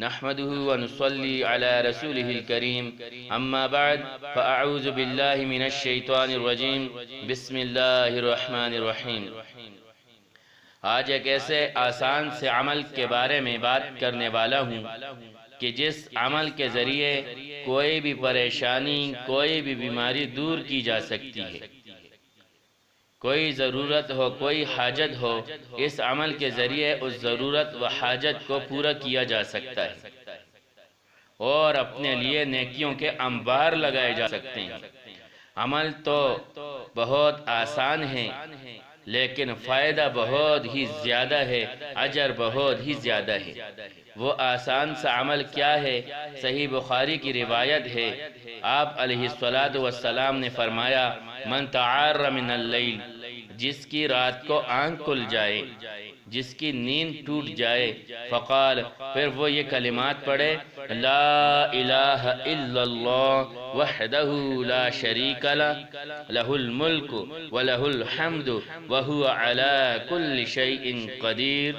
نحمده ونصلي على رسوله الكريم اما بعد فاعوذ بالله من الشیطان الرجیم بسم اللہ الرحمن الرحیم۔ آج ایک ایسے آسان سے عمل کے بارے میں بات کرنے والا ہوں کہ جس عمل کے ذریعے کوئی بھی پریشانی، کوئی بھی بیماری دور کی جا سکتی ہے۔ کوئی ضرورت ہو، کوئی حاجت ہو، اس عمل کے ذریعے اس ضرورت و حاجت کو پورا کیا جا سکتا ہے اور اپنے لیے نیکیوں کے انبار لگائے جا سکتے ہیں۔ عمل تو بہت آسان ہے لیکن فائدہ بہت ہی زیادہ ہے، اجر بہت ہی زیادہ ہے۔ وہ آسان سا عمل کیا ہے؟ صحیح بخاری کی روایت ہے، آپ علیہ السلام نے فرمایا، من تعار من اللیل، جس کی رات کو آنکھ کھل جائے، جس کی نیند ٹوٹ جائے، فقال، پھر وہ یہ کلمات پڑھے، لا الہ الا اللہ وحدہ لا شریک لہ، لہ الملک ولہ الحمد وہو علی کل شیء قدیر،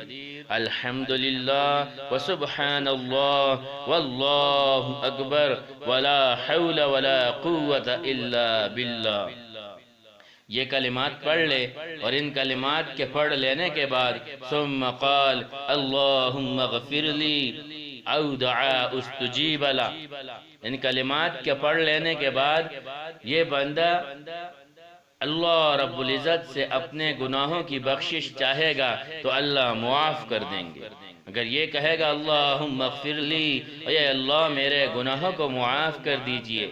الحمدللہ وسبحان اللہ واللہ اکبر ولا حول ولا قوة الا باللہ۔ یہ کلمات پڑھ لے اور ان کلمات کے پڑھ لینے کے بعد ثم قال اللہم اغفر لی او دعا استجیب لہ، ان کلمات کے پڑھ لینے کے بعد یہ بندہ اللہ رب العزت سے اپنے گناہوں کی بخشش چاہے گا تو اللہ معاف کر دیں گے۔ اگر یہ کہے گا اللہم اغفر لی، اے اللہ میرے گناہوں کو معاف کر دیجئے،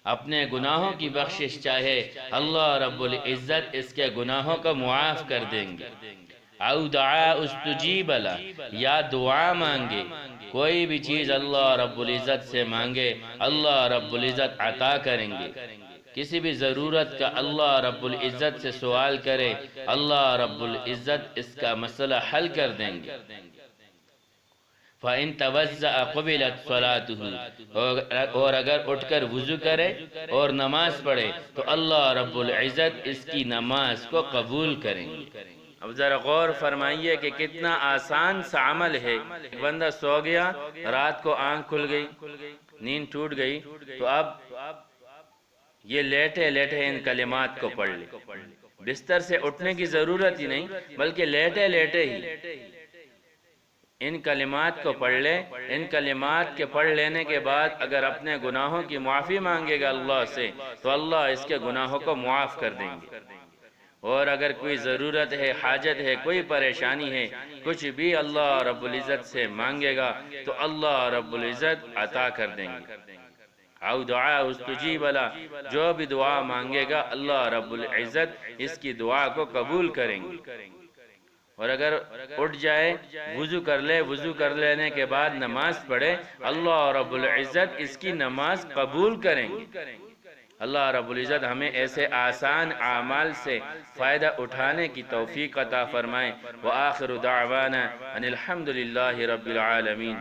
اپنے گناہوں کی بخشش چاہے، اللہ رب العزت اس کے گناہوں کو معاف کر دیں گے۔ او دعا استجیب لہ، یا دعا مانگے، کوئی بھی چیز اللہ رب العزت سے مانگے اللہ رب العزت عطا کریں گے۔ کسی بھی ضرورت کا اللہ رب العزت سے سوال کرے، اللہ رب العزت اس کا مسئلہ حل کر دیں گے۔ فَإِن تَوَزَّأَ قُبِلَتْ صَلَاتُهُ، اور اگر اٹھ کر وضو کرے اور نماز پڑھے تو اللہ رب العزت اس کی نماز کو قبول کریں گے۔ اب ذرا غور فرمائیے کہ کتنا آسان سا عمل ہے۔ بندہ سو گیا، رات کو آنکھ کھل گئی، نیند ٹوٹ گئی، تو اب یہ لیٹے لیٹے ان کلمات کو پڑھ لے، بستر سے اٹھنے کی ضرورت ہی نہیں، بلکہ لیٹے لیٹے ہی ان کلمات کو پڑھ لے۔ ان کلمات کے پڑھ لینے کے بعد اگر اپنے گناہوں کی معافی مانگے گا اللہ سے تو اللہ اس کے گناہوں کو معاف کر دیں گے، اور اگر کوئی ضرورت ہے، حاجت ہے، کوئی پریشانی ہے، کچھ بھی اللہ رب العزت سے مانگے گا تو اللہ رب العزت عطا کر دیں گے۔ او دعا استجیب لہ، جو بھی دعا مانگے گا اللہ رب العزت اس کی دعا کو قبول کریں گے۔ اور اگر اٹھ جائے، وضو کر لے، وضو کر لینے کے بعد نماز پڑھے، اللہ رب العزت اس کی نماز قبول کریں گے۔ اللہ رب العزت ہمیں ایسے آسان اعمال سے فائدہ اٹھانے کی توفیق عطا فرمائے۔ وآخر دعوانا ان الحمد للہ رب العالمین۔